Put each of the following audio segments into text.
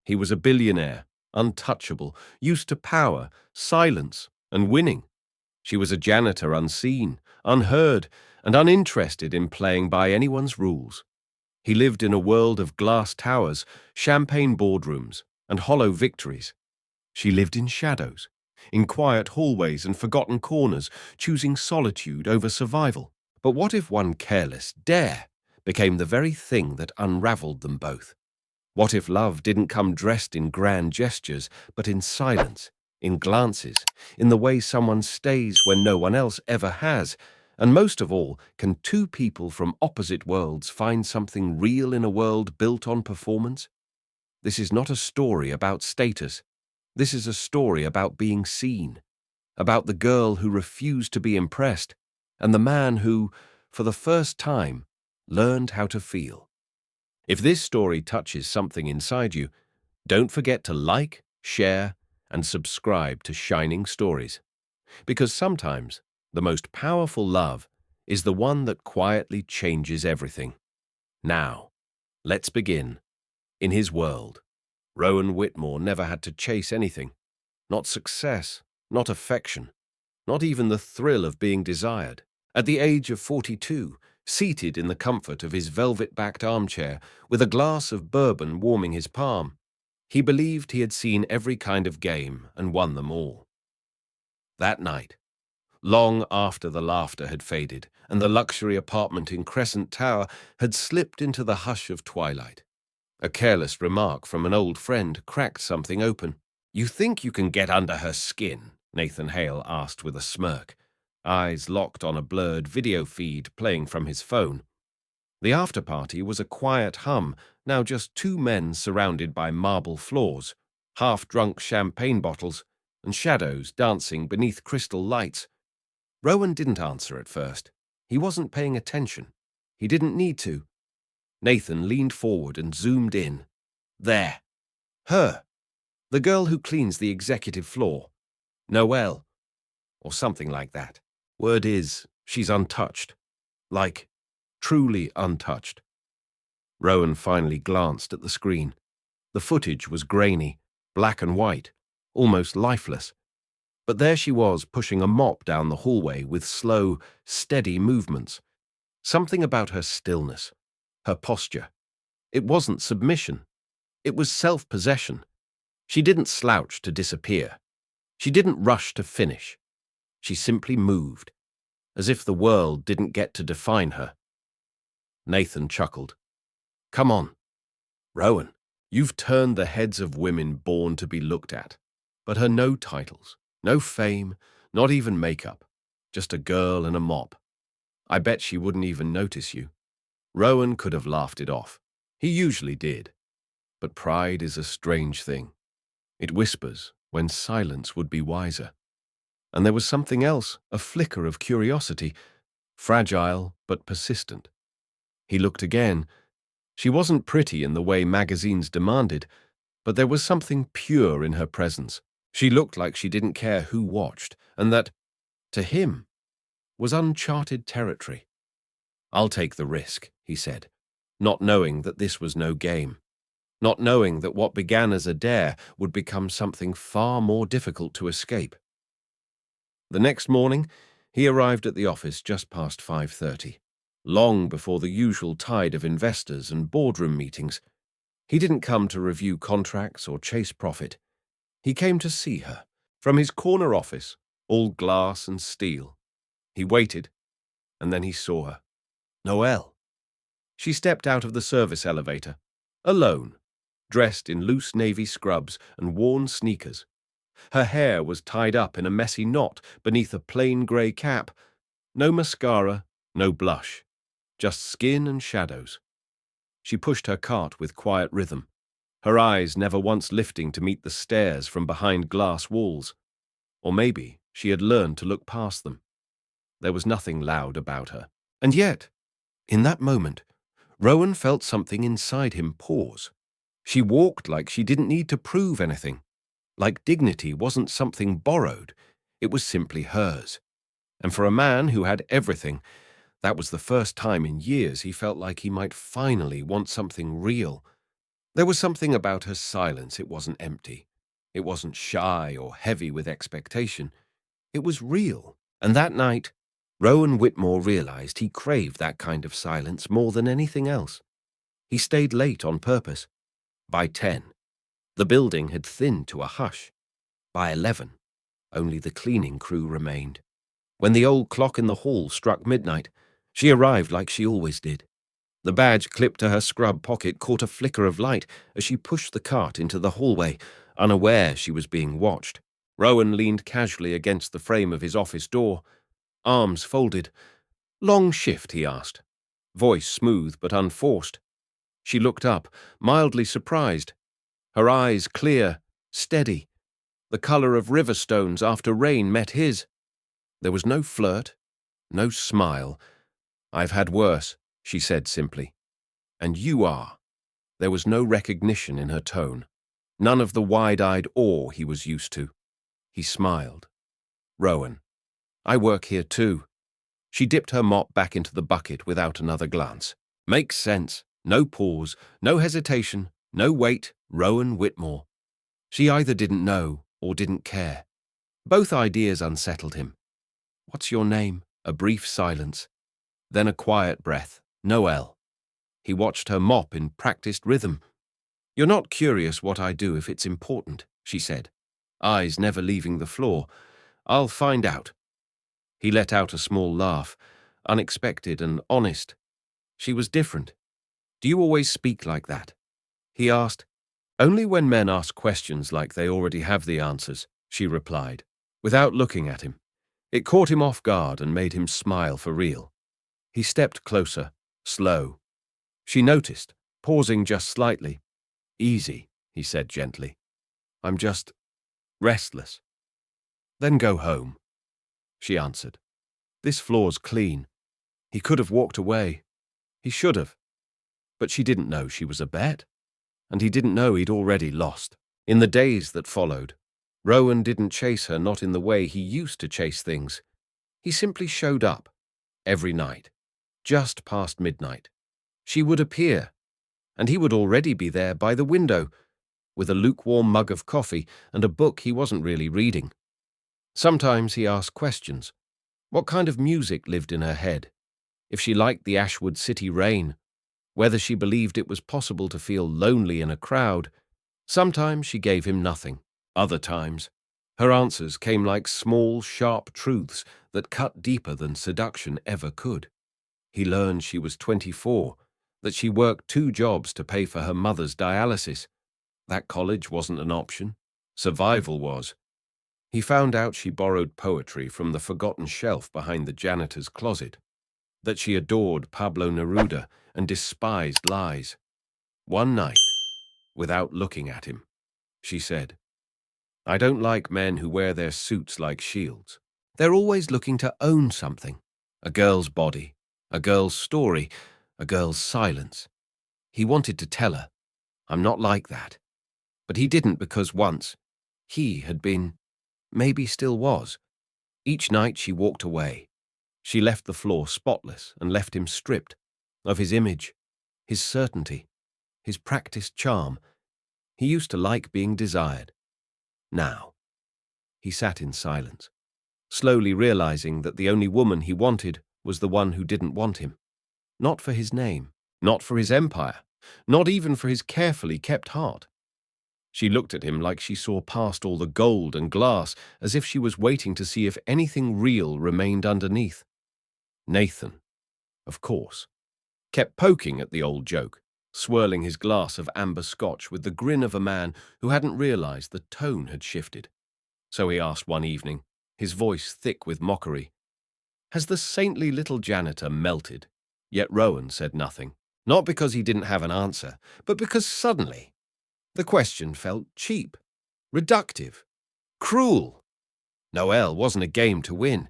He was a billionaire, untouchable, used to power, silence, and winning. She was a janitor unseen, unheard, and uninterested in playing by anyone's rules. He lived in a world of glass towers, champagne boardrooms, and hollow victories. She lived in shadows, in quiet hallways and forgotten corners, choosing solitude over survival. But what if one careless dare became the very thing that unraveled them both? What if love didn't come dressed in grand gestures, but in silence, in glances, in the way someone stays when no one else ever has? And most of all, can two people from opposite worlds find something real in a world built on performance? This is not a story about status. This is a story about being seen, about the girl who refused to be impressed, and the man who, for the first time, learned how to feel. If this story touches something inside you, don't forget to like, share, and subscribe to Shining Stories. Because sometimes the most powerful love is the one that quietly changes everything. Now, let's begin. In his world, Rowan Whitmore never had to chase anything. Not success, not affection, not even the thrill of being desired. At the age of 42, seated in the comfort of his velvet-backed armchair, with a glass of bourbon warming his palm, he believed he had seen every kind of game and won them all. That night, long after the laughter had faded and the luxury apartment in Crescent Tower had slipped into the hush of twilight, a careless remark from an old friend cracked something open. "You think you can get under her skin?" Nathan Hale asked with a smirk, eyes locked on a blurred video feed playing from his phone. The after-party was a quiet hum, now just two men surrounded by marble floors, half-drunk champagne bottles, and shadows dancing beneath crystal lights. Rowan didn't answer at first. He wasn't paying attention. He didn't need to. Nathan leaned forward and zoomed in. There. Her. The girl who cleans the executive floor. Noelle. Or something like that. Word is, she's untouched. Like, truly untouched. Rowan finally glanced at the screen. The footage was grainy, black and white, almost lifeless. But there she was, pushing a mop down the hallway with slow, steady movements. Something about her stillness, her posture. It wasn't submission. It was self-possession. She didn't slouch to disappear. She didn't rush to finish. She simply moved, as if the world didn't get to define her. Nathan chuckled. "Come on, Rowan, you've turned the heads of women born to be looked at. But her no titles, no fame, not even makeup. Just a girl and a mop. I bet she wouldn't even notice you." Rowan could have laughed it off. He usually did. But pride is a strange thing. It whispers when silence would be wiser. And there was something else, a flicker of curiosity, fragile but persistent. He looked again. She wasn't pretty in the way magazines demanded, but there was something pure in her presence. She looked like she didn't care who watched, and that, to him, was uncharted territory. "I'll take the risk," he said, not knowing that this was no game, not knowing that what began as a dare would become something far more difficult to escape. The next morning, he arrived at the office just past 5:30, long before the usual tide of investors and boardroom meetings. He didn't come to review contracts or chase profit. He came to see her, from his corner office, all glass and steel. He waited, and then he saw her. Noelle. She stepped out of the service elevator, alone, dressed in loose navy scrubs and worn sneakers. Her hair was tied up in a messy knot beneath a plain grey cap. No mascara, no blush, just skin and shadows. She pushed her cart with quiet rhythm, her eyes never once lifting to meet the stares from behind glass walls. Or maybe she had learned to look past them. There was nothing loud about her. And yet, in that moment, Rowan felt something inside him pause. She walked like she didn't need to prove anything. Like dignity wasn't something borrowed, it was simply hers. And for a man who had everything, that was the first time in years he felt like he might finally want something real. There was something about her silence. It wasn't empty. It wasn't shy or heavy with expectation. It was real. And that night, Rowan Whitmore realized he craved that kind of silence more than anything else. He stayed late on purpose. By 10, the building had thinned to a hush. By 11, only the cleaning crew remained. When the old clock in the hall struck midnight, she arrived like she always did. The badge clipped to her scrub pocket caught a flicker of light as she pushed the cart into the hallway, unaware she was being watched. Rowan leaned casually against the frame of his office door, arms folded. "Long shift?" he asked. Voice smooth but unforced. She looked up, mildly surprised. Her eyes clear, steady. The colour of river stones after rain met his. There was no flirt, no smile. "I've had worse," she said simply. "And you are." There was no recognition in her tone, none of the wide-eyed awe he was used to. He smiled. "Rowan, I work here too." She dipped her mop back into the bucket without another glance. Makes sense. No pause, no hesitation, no wait. Rowan Whitmore. She either didn't know or didn't care. Both ideas unsettled him. "What's your name?" A brief silence. Then a quiet breath. "Noelle." He watched her mop in practiced rhythm. "You're not curious what I do if it's important," she said, eyes never leaving the floor. "I'll find out." He let out a small laugh, unexpected and honest. She was different. "Do you always speak like that?" he asked. "Only when men ask questions like they already have the answers," she replied, without looking at him. It caught him off guard and made him smile for real. He stepped closer, slow. She noticed, pausing just slightly. "Easy," he said gently. "I'm just restless." "Then go home," she answered. "This floor's clean." He could have walked away. He should have. But she didn't know she was a bet. And he didn't know he'd already lost. In the days that followed, Rowan didn't chase her, not in the way he used to chase things. He simply showed up, every night, just past midnight. She would appear, and he would already be there by the window, with a lukewarm mug of coffee and a book he wasn't really reading. Sometimes he asked questions. What kind of music lived in her head? If she liked the Ashwood City rain, whether she believed it was possible to feel lonely in a crowd. Sometimes she gave him nothing. Other times, her answers came like small, sharp truths that cut deeper than seduction ever could. He learned she was 24, that she worked 2 jobs to pay for her mother's dialysis. That college wasn't an option. Survival was. He found out she borrowed poetry from the forgotten shelf behind the janitor's closet, that she adored Pablo Neruda and despised lies. One night, without looking at him, she said, "I don't like men who wear their suits like shields. They're always looking to own something. A girl's body, a girl's story, a girl's silence." He wanted to tell her, "I'm not like that." But he didn't because once, he had been, maybe still was. Each night she walked away. She left the floor spotless and left him stripped of his image, his certainty, his practiced charm. He used to like being desired. Now, he sat in silence, slowly realizing that the only woman he wanted was the one who didn't want him. Not for his name, not for his empire, not even for his carefully kept heart. She looked at him like she saw past all the gold and glass, as if she was waiting to see if anything real remained underneath. Nathan, of course, kept poking at the old joke, swirling his glass of amber scotch with the grin of a man who hadn't realized the tone had shifted. So he asked one evening, his voice thick with mockery, "Has the saintly little janitor melted?" Yet Rowan said nothing, not because he didn't have an answer, but because suddenly the question felt cheap, reductive, cruel. Noelle wasn't a game to win.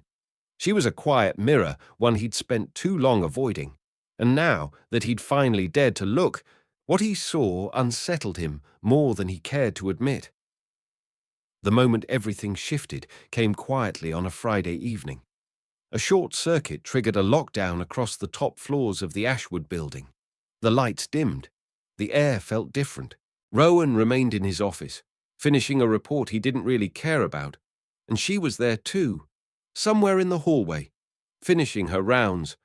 She was a quiet mirror, one he'd spent too long avoiding. And now that he'd finally dared to look, what he saw unsettled him more than he cared to admit. The moment everything shifted came quietly on a Friday evening. A short circuit triggered a lockdown across the top floors of the Ashwood building. The lights dimmed. The air felt different. Rowan remained in his office, finishing a report he didn't really care about, and she was there too, somewhere in the hallway, finishing her rounds.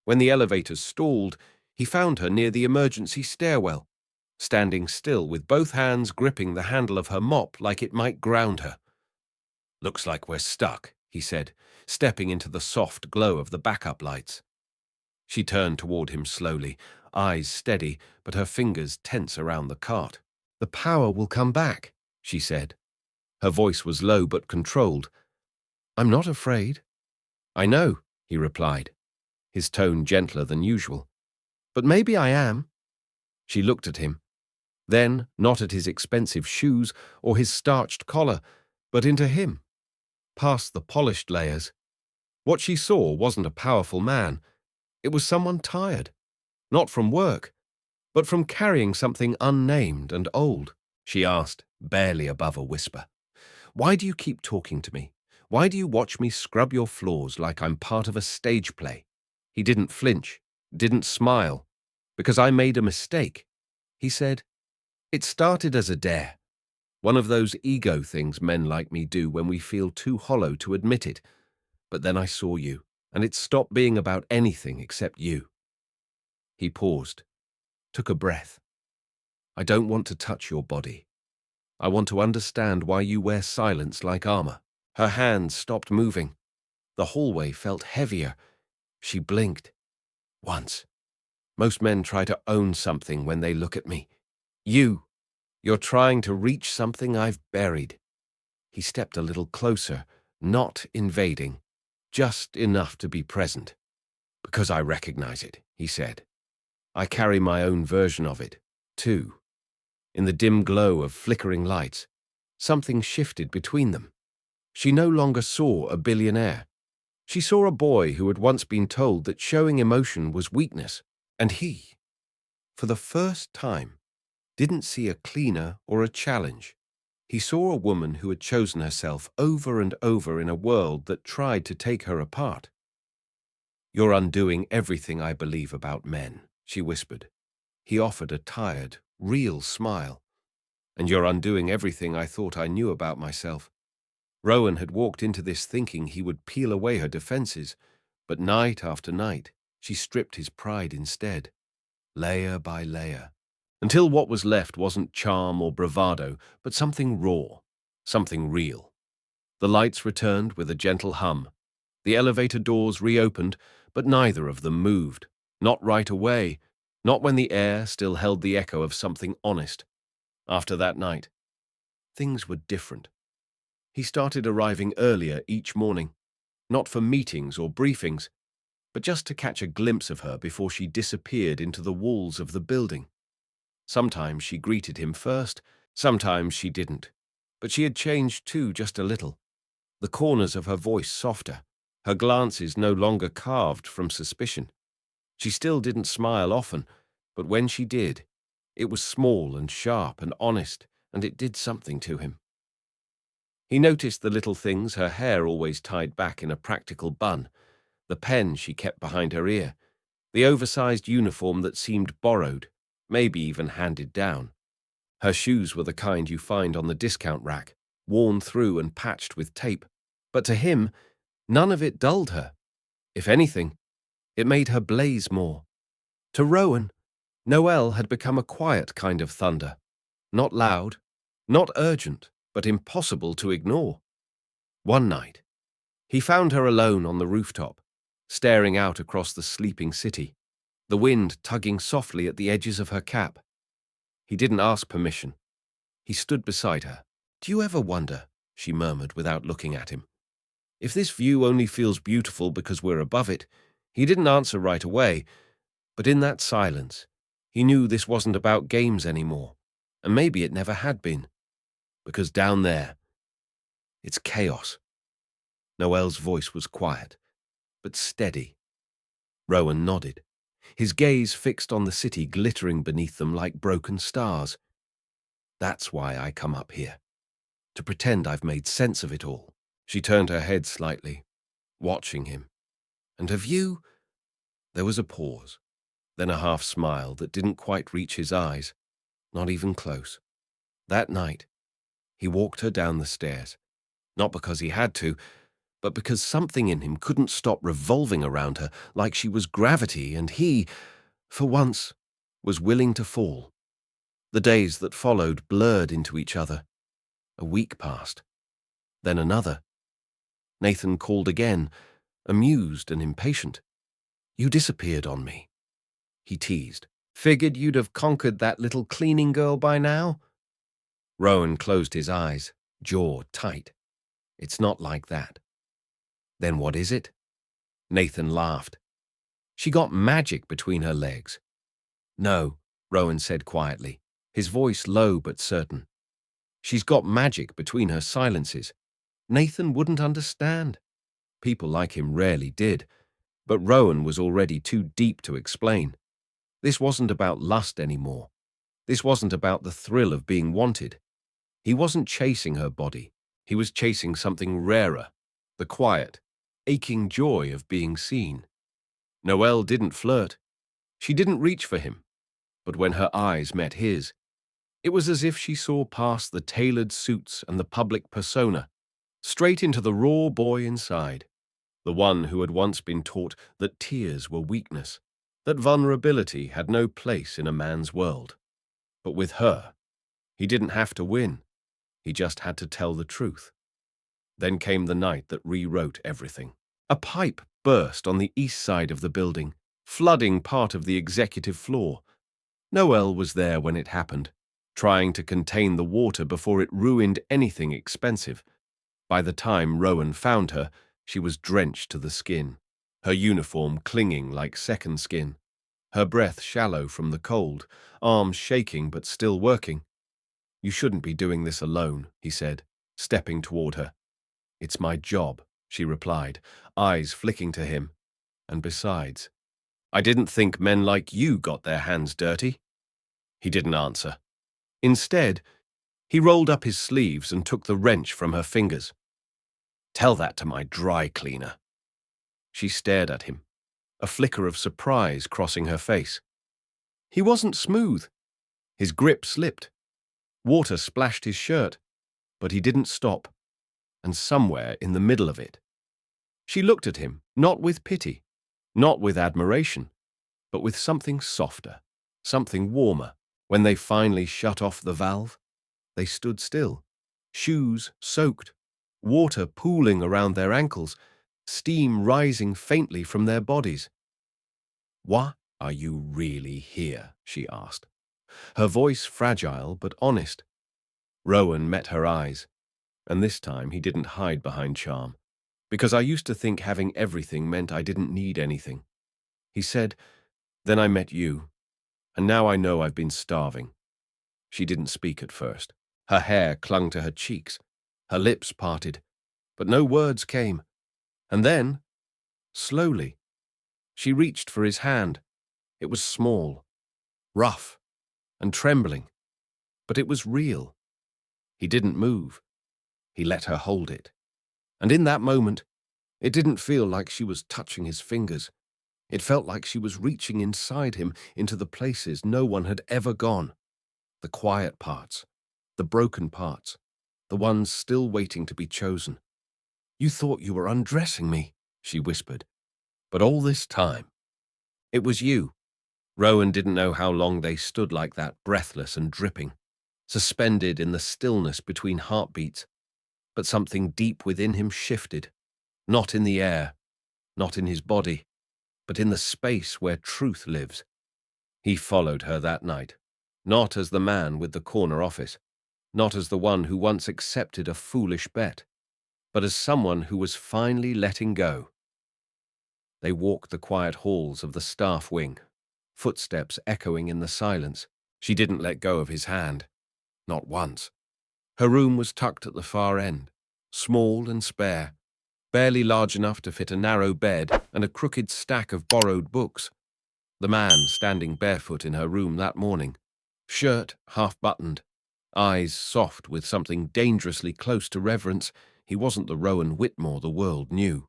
When the elevator stalled, he found her near the emergency stairwell, standing still with both hands gripping the handle of her mop like it might ground her. "Looks like we're stuck," he said, stepping into the soft glow of the backup lights. She turned toward him slowly, eyes steady, but her fingers tense around the cart. "The power will come back," she said. Her voice was low but controlled. "I'm not afraid." "I know," he replied, his tone gentler than usual. "But maybe I am." She looked at him, then not at his expensive shoes or his starched collar, but into him, past the polished layers. What she saw wasn't a powerful man. It was someone tired, not from work, but from carrying something unnamed and old. She asked, barely above a whisper, "Why do you keep talking to me? Why do you watch me scrub your floors like I'm part of a stage play?" He didn't flinch, didn't smile. "Because I made a mistake," he said. "It started as a dare. One of those ego things men like me do when we feel too hollow to admit it. But then I saw you, and it stopped being about anything except you." He paused, took a breath. "I don't want to touch your body. I want to understand why you wear silence like armor." Her hands stopped moving. The hallway felt heavier. She blinked. "Once. Most men try to own something when they look at me. You're trying to reach something I've buried." He stepped a little closer, not invading, just enough to be present. "Because I recognize it," he said. "I carry my own version of it, too." In the dim glow of flickering lights, something shifted between them. She no longer saw a billionaire. She saw a boy who had once been told that showing emotion was weakness, and he, for the first time, didn't see a cleaner or a challenge. He saw a woman who had chosen herself over and over in a world that tried to take her apart. "You're undoing everything I believe about men," she whispered. He offered a tired, real smile. "And you're undoing everything I thought I knew about myself." Rowan had walked into this thinking he would peel away her defenses, but night after night, she stripped his pride instead, layer by layer, until what was left wasn't charm or bravado, but something raw, something real. The lights returned with a gentle hum. The elevator doors reopened, but neither of them moved. Not right away, not when the air still held the echo of something honest. After that night, things were different. He started arriving earlier each morning, not for meetings or briefings, but just to catch a glimpse of her before she disappeared into the walls of the building. Sometimes she greeted him first, sometimes she didn't, but she had changed too just a little. The corners of her voice softer, her glances no longer carved from suspicion. She still didn't smile often, but when she did, it was small and sharp and honest, and it did something to him. He noticed the little things, her hair always tied back in a practical bun, the pen she kept behind her ear, the oversized uniform that seemed borrowed, maybe even handed down. Her shoes were the kind you find on the discount rack, worn through and patched with tape. But to him, none of it dulled her. If anything, it made her blaze more. To Rowan, Noelle had become a quiet kind of thunder, not loud, not urgent, but impossible to ignore. One night, he found her alone on the rooftop, staring out across the sleeping city, the wind tugging softly at the edges of her cap. He didn't ask permission. He stood beside her. "Do you ever wonder," she murmured without looking at him, "if this view only feels beautiful because we're above it?" He didn't answer right away, but in that silence, he knew this wasn't about games anymore, and maybe it never had been. Because down there, it's chaos. Noelle's voice was quiet, but steady. Rowan nodded, his gaze fixed on the city glittering beneath them like broken stars. "That's why I come up here, to pretend I've made sense of it all." She turned her head slightly, watching him. "And have you—" There was a pause, then a half smile that didn't quite reach his eyes. Not even close. That night, he walked her down the stairs, not because he had to, but because something in him couldn't stop revolving around her like she was gravity, and he, for once, was willing to fall. The days that followed blurred into each other. A week passed. Then another. Nathan called again, amused and impatient. "You disappeared on me," he teased. "Figured you'd have conquered that little cleaning girl by now?" Rowan closed his eyes, jaw tight. "It's not like that." "Then what is it?" Nathan laughed. "She got magic between her legs." "No," Rowan said quietly, his voice low but certain. "She's got magic between her silences. Nathan wouldn't understand. People like him rarely did, but Rowan was already too deep to explain. This wasn't about lust anymore. This wasn't about the thrill of being wanted. He wasn't chasing her body. He was chasing something rarer, the quiet, aching joy of being seen. Noelle didn't flirt. She didn't reach for him. But when her eyes met his, it was as if she saw past the tailored suits and the public persona, straight into the raw boy inside, the one who had once been taught that tears were weakness, that vulnerability had no place in a man's world. But with her, he didn't have to win. He just had to tell the truth. Then came the night that rewrote everything. A pipe burst on the east side of the building, flooding part of the executive floor. Noelle was there when it happened, trying to contain the water before it ruined anything expensive. By the time Rowan found her, she was drenched to the skin, her uniform clinging like second skin, her breath shallow from the cold, arms shaking but still working. "You shouldn't be doing this alone," he said, stepping toward her. "It's my job," she replied, eyes flicking to him. "And besides, I didn't think men like you got their hands dirty." He didn't answer. Instead, he rolled up his sleeves and took the wrench from her fingers. "Tell that to my dry cleaner." She stared at him, a flicker of surprise crossing her face. He wasn't smooth. His grip slipped. Water splashed his shirt, but he didn't stop. And somewhere in the middle of it, she looked at him, not with pity, not with admiration, but with something softer, something warmer. When they finally shut off the valve, they stood still, shoes soaked, water pooling around their ankles, steam rising faintly from their bodies. "Why are you really here?" she asked, her voice fragile but honest. Rowan met her eyes, and this time he didn't hide behind charm. "Because I used to think having everything meant I didn't need anything," he said. "Then I met you, and now I know I've been starving." She didn't speak at first. Her hair clung to her cheeks, her lips parted, but no words came. And then, slowly, she reached for his hand. It was small, rough, and trembling, but it was real. He didn't move. He let her hold it. And in that moment, it didn't feel like she was touching his fingers. It felt like she was reaching inside him into the places no one had ever gone. The quiet parts, the broken parts, the ones still waiting to be chosen. "You thought you were undressing me," she whispered. "But all this time, it was you." Rowan didn't know how long they stood like that, breathless and dripping, suspended in the stillness between heartbeats. But something deep within him shifted, not in the air, not in his body, but in the space where truth lives. He followed her that night, not as the man with the corner office, not as the one who once accepted a foolish bet, but as someone who was finally letting go. They walked the quiet halls of the staff wing, footsteps echoing in the silence. She didn't let go of his hand. Not once. Her room was tucked at the far end, small and spare, barely large enough to fit a narrow bed and a crooked stack of borrowed books. The man standing barefoot in her room that morning, shirt half-buttoned, eyes soft with something dangerously close to reverence, he wasn't the Rowan Whitmore the world knew.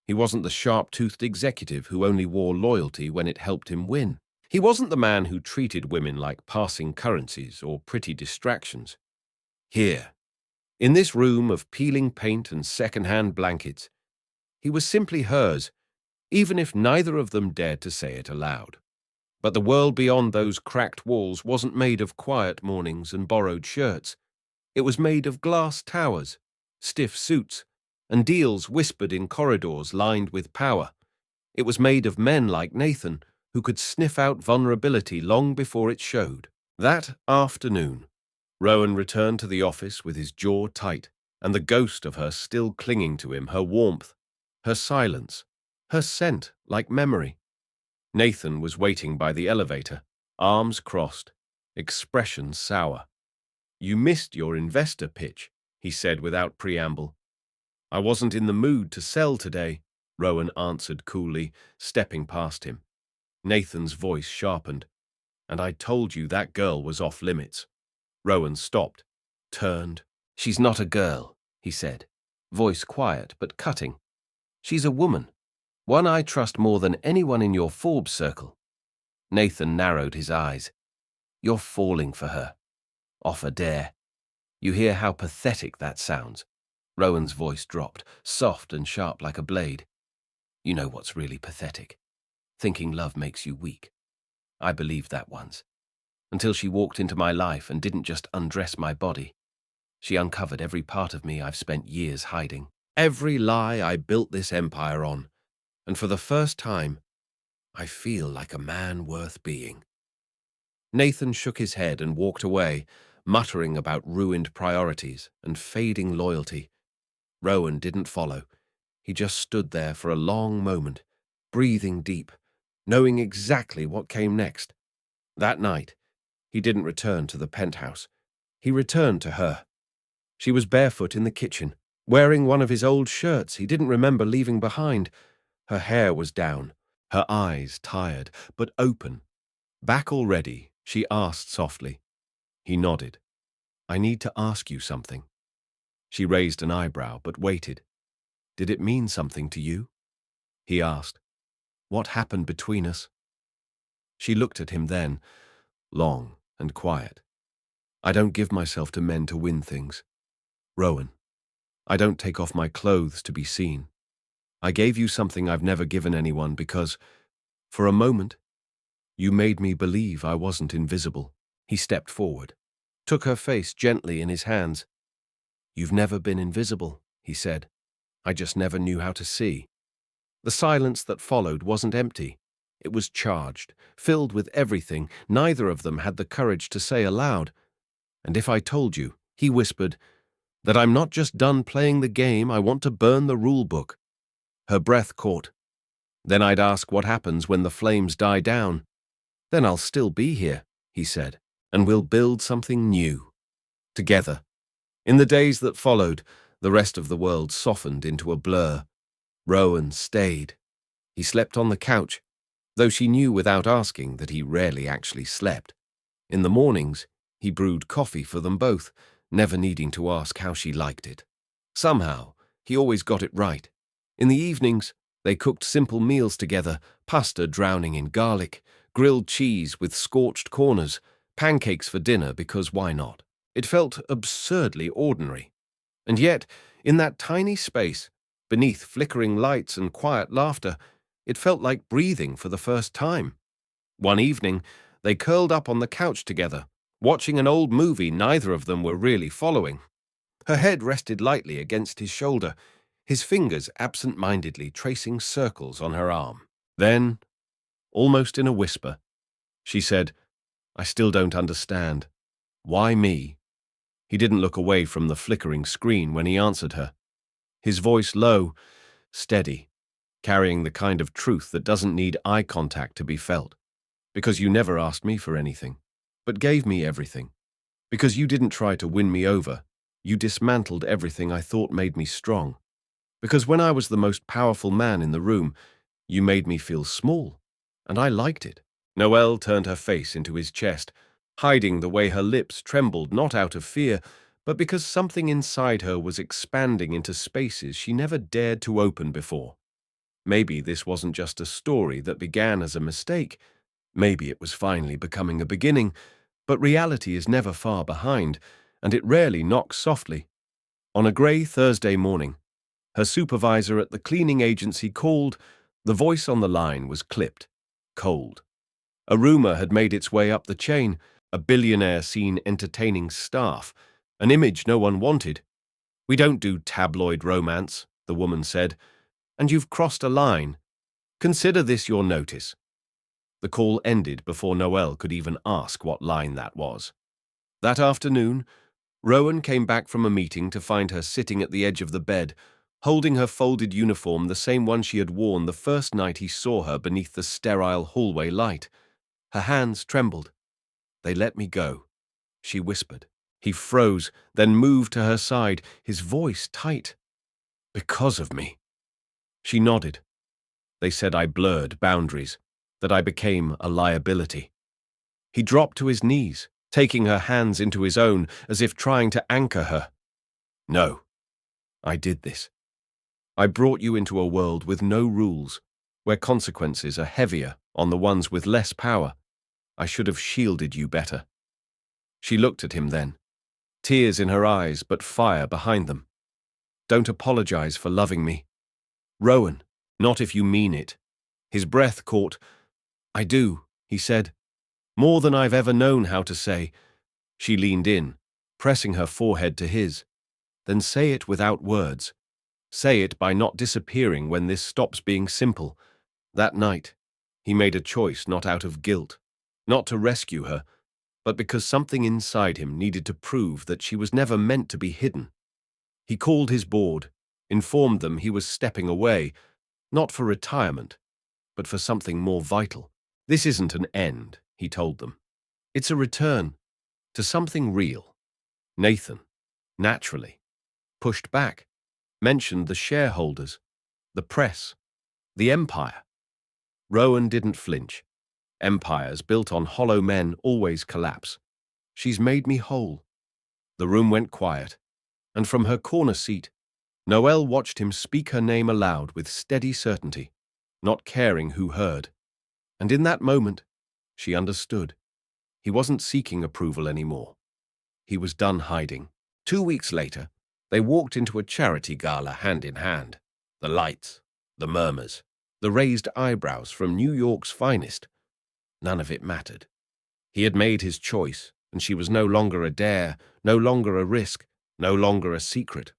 He wasn't the sharp-toothed executive who only wore loyalty when it helped him win. He wasn't the man who treated women like passing currencies or pretty distractions. Here, in this room of peeling paint and second-hand blankets, he was simply hers, even if neither of them dared to say it aloud. But the world beyond those cracked walls wasn't made of quiet mornings and borrowed shirts. It was made of glass towers, stiff suits, and deals whispered in corridors lined with power. It was made of men like Nathan, who could sniff out vulnerability long before it showed. That afternoon, Rowan returned to the office with his jaw tight, and the ghost of her still clinging to him, her warmth, her silence, her scent like memory. Nathan was waiting by the elevator, arms crossed, expression sour. "You missed your investor pitch," he said without preamble. "I wasn't in the mood to sell today," Rowan answered coolly, stepping past him. Nathan's voice sharpened. "And I told you that girl was off limits." Rowan stopped, turned. "She's not a girl," he said, voice quiet but cutting. "She's a woman, one I trust more than anyone in your Forbes circle." Nathan narrowed his eyes. "You're falling for her. Offer dare. You hear how pathetic that sounds." Rowan's voice dropped, soft and sharp like a blade. "You know what's really pathetic? Thinking love makes you weak. I believed that once. Until she walked into my life and didn't just undress my body. She uncovered every part of me I've spent years hiding. Every lie I built this empire on. And for the first time, I feel like a man worth being." Nathan shook his head and walked away, muttering about ruined priorities and fading loyalty. Rowan didn't follow. He just stood there for a long moment, breathing deep, knowing exactly what came next. That night, he didn't return to the penthouse. He returned to her. She was barefoot in the kitchen, wearing one of his old shirts he didn't remember leaving behind. Her hair was down, her eyes tired, but open. "Back already?" she asked softly. He nodded. "I need to ask you something." She raised an eyebrow, but waited. "Did it mean something to you?" he asked. "What happened between us?" She looked at him then, long and quiet. "I don't give myself to men to win things. Rowan, I don't take off my clothes to be seen. I gave you something I've never given anyone because, for a moment, you made me believe I wasn't invisible." He stepped forward, took her face gently in his hands. "You've never been invisible," he said. "I just never knew how to see." The silence that followed wasn't empty. It was charged, filled with everything neither of them had the courage to say aloud. "And if I told you," he whispered, "that I'm not just done playing the game, I want to burn the rule book." Her breath caught. "Then I'd ask what happens when the flames die down." "Then I'll still be here," he said, "and we'll build something new. Together." In the days that followed, the rest of the world softened into a blur. Rowan stayed. He slept on the couch, though she knew without asking that he rarely actually slept. In the mornings, he brewed coffee for them both, never needing to ask how she liked it. Somehow, he always got it right. In the evenings, they cooked simple meals together, pasta drowning in garlic, grilled cheese with scorched corners, pancakes for dinner because why not? It felt absurdly ordinary. And yet, in that tiny space, beneath flickering lights and quiet laughter, it felt like breathing for the first time. One evening, they curled up on the couch together, watching an old movie neither of them were really following. Her head rested lightly against his shoulder, his fingers absent-mindedly tracing circles on her arm. Then, almost in a whisper, she said, "I still don't understand. Why me?" He didn't look away from the flickering screen when he answered her. His voice low, steady, carrying the kind of truth that doesn't need eye contact to be felt. "Because you never asked me for anything, but gave me everything. Because you didn't try to win me over. You dismantled everything I thought made me strong. Because when I was the most powerful man in the room, you made me feel small, and I liked it." Noelle turned her face into his chest, hiding the way her lips trembled not out of fear, but because something inside her was expanding into spaces she never dared to open before. Maybe this wasn't just a story that began as a mistake. Maybe it was finally becoming a beginning, but reality is never far behind, and it rarely knocks softly. On a grey Thursday morning, her supervisor at the cleaning agency called. The voice on the line was clipped, cold. A rumor had made its way up the chain, a billionaire seen entertaining staff, an image no one wanted. "We don't do tabloid romance," the woman said, "and you've crossed a line. Consider this your notice." The call ended before Noelle could even ask what line that was. That afternoon, Rowan came back from a meeting to find her sitting at the edge of the bed, holding her folded uniform, the same one she had worn the first night he saw her beneath the sterile hallway light. Her hands trembled. "They let me go," she whispered. He froze, then moved to her side, his voice tight. "Because of me." She nodded. "They said I blurred boundaries, that I became a liability." He dropped to his knees, taking her hands into his own as if trying to anchor her. "No, I did this. I brought you into a world with no rules, where consequences are heavier on the ones with less power. I should have shielded you better." She looked at him then, tears in her eyes but fire behind them. "Don't apologize for loving me. Rowan, not if you mean it." His breath caught. "I do," he said. "More than I've ever known how to say." She leaned in, pressing her forehead to his. "Then say it without words. Say it by not disappearing when this stops being simple." That night, he made a choice not out of guilt, not to rescue her, but because something inside him needed to prove that she was never meant to be hidden. He called his board, informed them he was stepping away, not for retirement, but for something more vital. "This isn't an end," he told them. "It's a return to something real." Nathan, naturally, pushed back, mentioned the shareholders, the press, the empire. Rowan didn't flinch. Empires built on hollow men always collapse. "She's made me whole." The room went quiet, and from her corner seat, Noelle watched him speak her name aloud with steady certainty, not caring who heard. And in that moment, she understood. He wasn't seeking approval anymore. He was done hiding. 2 weeks later, they walked into a charity gala hand in hand. The lights, the murmurs, the raised eyebrows from New York's finest. None of it mattered. He had made his choice, and she was no longer a dare, no longer a risk, no longer a secret.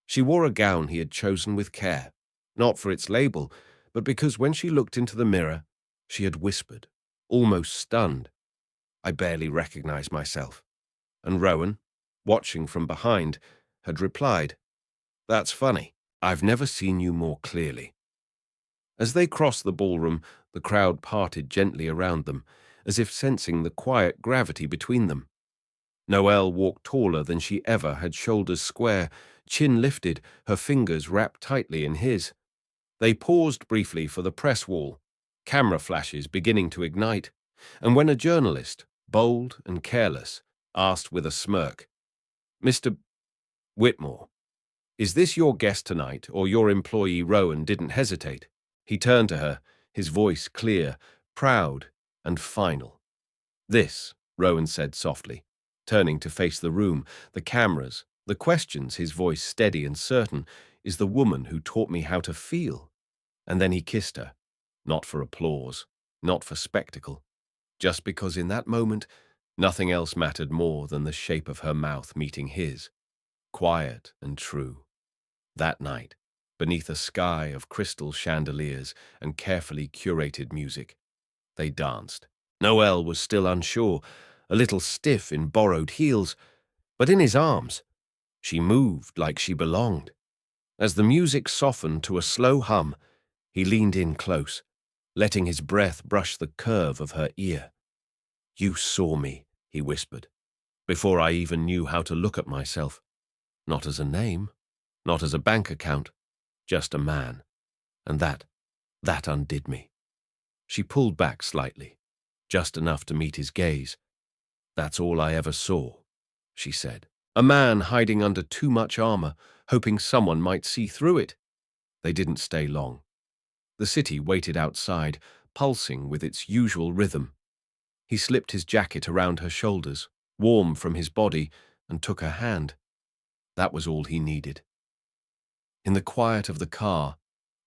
She wore a gown he had chosen with care, not for its label, but because when she looked into the mirror, she had whispered, almost stunned, "I barely recognize myself." And Rowan, watching from behind, had replied, "That's funny. I've never seen you more clearly." As they crossed the ballroom, the crowd parted gently around them, as if sensing the quiet gravity between them. Noelle walked taller than she ever had, shoulders square, chin lifted, her fingers wrapped tightly in his. They paused briefly for the press wall, camera flashes beginning to ignite, and when a journalist, bold and careless, asked with a smirk, "Mr. Whitmore, is this your guest tonight, or your employee?" Rowan didn't hesitate. He turned to her, his voice clear, proud, and final. "This," Rowan said softly, turning to face the room, the cameras, the questions, his voice steady and certain, "is the woman who taught me how to feel." And then he kissed her, not for applause, not for spectacle, just because in that moment, nothing else mattered more than the shape of her mouth meeting his, quiet and true. That night, beneath a sky of crystal chandeliers and carefully curated music, they danced. Noelle was still unsure, a little stiff in borrowed heels, but in his arms, she moved like she belonged. As the music softened to a slow hum, he leaned in close, letting his breath brush the curve of her ear. "You saw me," he whispered, "before I even knew how to look at myself. Not as a name, not as a bank account, just a man. And that undid me." She pulled back slightly, just enough to meet his gaze. "That's all I ever saw," she said. "A man hiding under too much armor, hoping someone might see through it." They didn't stay long. The city waited outside, pulsing with its usual rhythm. He slipped his jacket around her shoulders, warm from his body, and took her hand. That was all he needed. In the quiet of the car,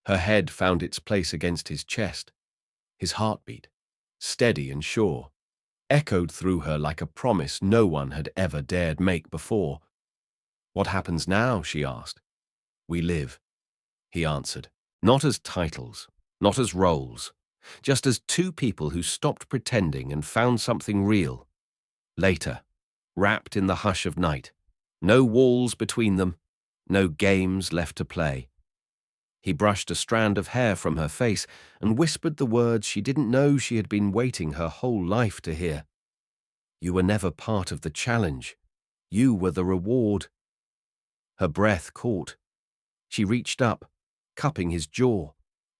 her head found its place against his chest. His heartbeat, steady and sure, echoed through her like a promise no one had ever dared make before. "What happens now?" she asked. "We live," he answered. Not as titles, not as roles, just as two people who stopped pretending and found something real. Later, wrapped in the hush of night, no walls between them, no games left to play. He brushed a strand of hair from her face and whispered the words she didn't know she had been waiting her whole life to hear. "You were never part of the challenge. You were the reward." Her breath caught. She reached up, cupping his jaw,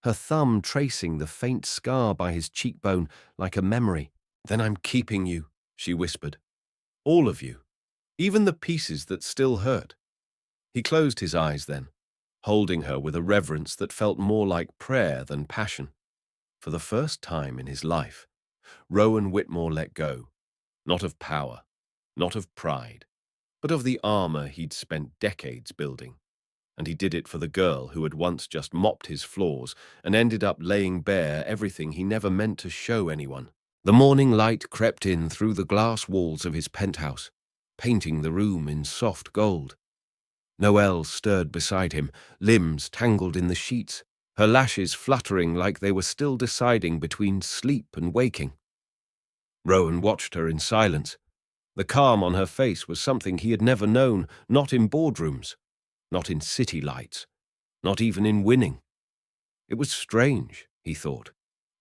her thumb tracing the faint scar by his cheekbone like a memory. "Then I'm keeping you," she whispered. "All of you, even the pieces that still hurt." He closed his eyes then, holding her with a reverence that felt more like prayer than passion. For the first time in his life, Rowan Whitmore let go, not of power, not of pride, but of the armor he'd spent decades building. And he did it for the girl who had once just mopped his floors and ended up laying bare everything he never meant to show anyone. The morning light crept in through the glass walls of his penthouse, painting the room in soft gold. Noelle stirred beside him, limbs tangled in the sheets, her lashes fluttering like they were still deciding between sleep and waking. Rowan watched her in silence. The calm on her face was something he had never known, not in boardrooms, not in city lights, not even in winning. It was strange, he thought,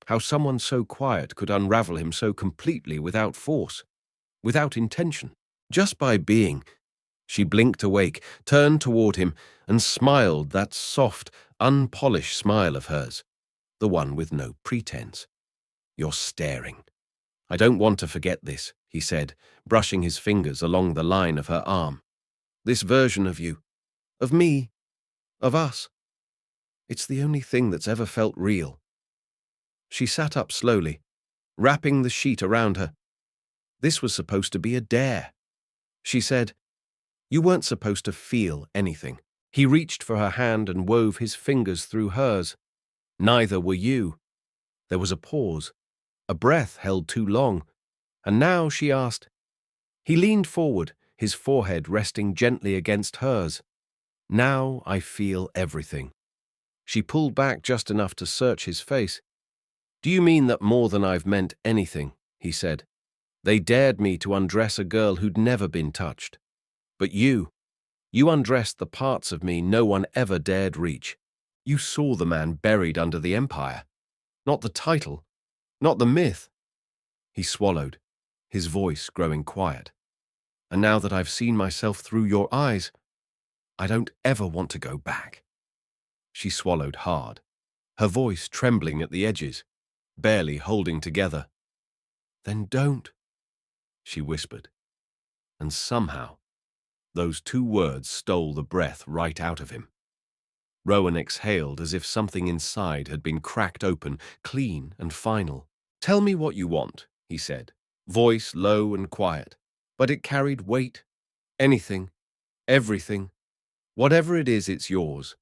how someone so quiet could unravel him so completely without force, without intention, just by being. She blinked awake, turned toward him, and smiled that soft, unpolished smile of hers, the one with no pretense. "You're staring. I don't want to forget this," he said, brushing his fingers along the line of her arm. "This version of you, of me, of us. It's the only thing that's ever felt real." She sat up slowly, wrapping the sheet around her. This was supposed to be a dare. She said, "You weren't supposed to feel anything." He reached for her hand and wove his fingers through hers. "Neither were you." There was a pause, a breath held too long, and now she asked. He leaned forward, his forehead resting gently against hers. "Now I feel everything." She pulled back just enough to search his face. "Do you mean that more than I've meant anything?" he said. "They dared me to undress a girl who'd never been touched. But you undressed the parts of me no one ever dared reach. You saw the man buried under the empire, not the title, not the myth." He swallowed, his voice growing quiet. "And now that I've seen myself through your eyes, I don't ever want to go back." She swallowed hard, her voice trembling at the edges, barely holding together. "Then don't," she whispered. And somehow, those two words stole the breath right out of him. Rowan exhaled as if something inside had been cracked open, clean and final. "Tell me what you want," he said, voice low and quiet, but it carried weight. "Anything, everything, whatever it is, it's yours."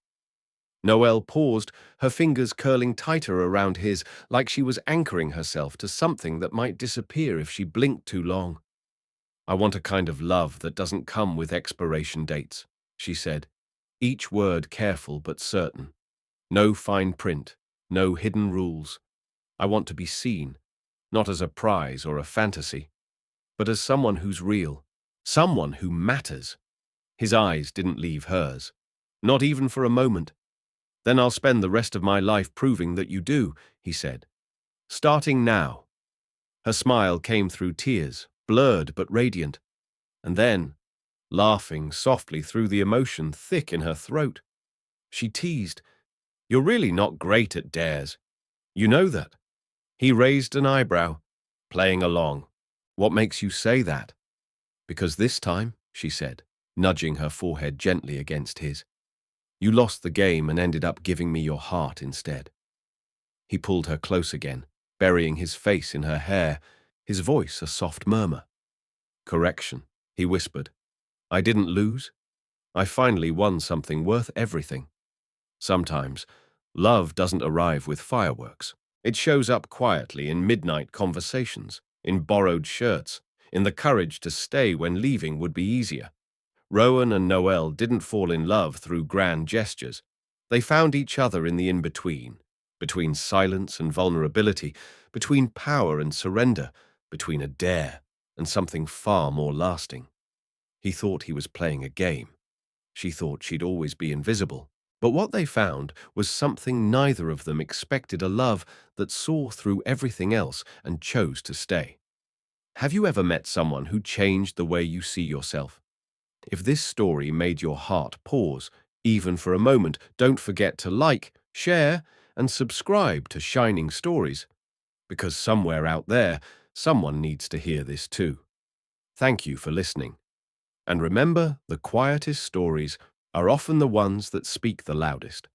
Noelle paused, her fingers curling tighter around his, like she was anchoring herself to something that might disappear if she blinked too long. "I want a kind of love that doesn't come with expiration dates," she said, each word careful but certain. "No fine print, no hidden rules. I want to be seen, not as a prize or a fantasy, but as someone who's real, someone who matters." His eyes didn't leave hers, not even for a moment. "Then I'll spend the rest of my life proving that you do," he said. "Starting now." Her smile came through tears, blurred but radiant. And then, laughing softly through the emotion thick in her throat, she teased, "You're really not great at dares. You know that." He raised an eyebrow, playing along. "What makes you say that?" "Because this time," she said, nudging her forehead gently against his, "you lost the game and ended up giving me your heart instead." He pulled her close again, burying his face in her hair, his voice a soft murmur. "Correction," he whispered. "I didn't lose. I finally won something worth everything." Sometimes, love doesn't arrive with fireworks. It shows up quietly in midnight conversations, in borrowed shirts, in the courage to stay when leaving would be easier. Rowan and Noelle didn't fall in love through grand gestures. They found each other in the in-between, between silence and vulnerability, between power and surrender, between a dare and something far more lasting. He thought he was playing a game. She thought she'd always be invisible. But what they found was something neither of them expected: a love that saw through everything else and chose to stay. Have you ever met someone who changed the way you see yourself? If this story made your heart pause, even for a moment, don't forget to like, share, and subscribe to Shining Stories, because somewhere out there, someone needs to hear this too. Thank you for listening. And remember, the quietest stories are often the ones that speak the loudest.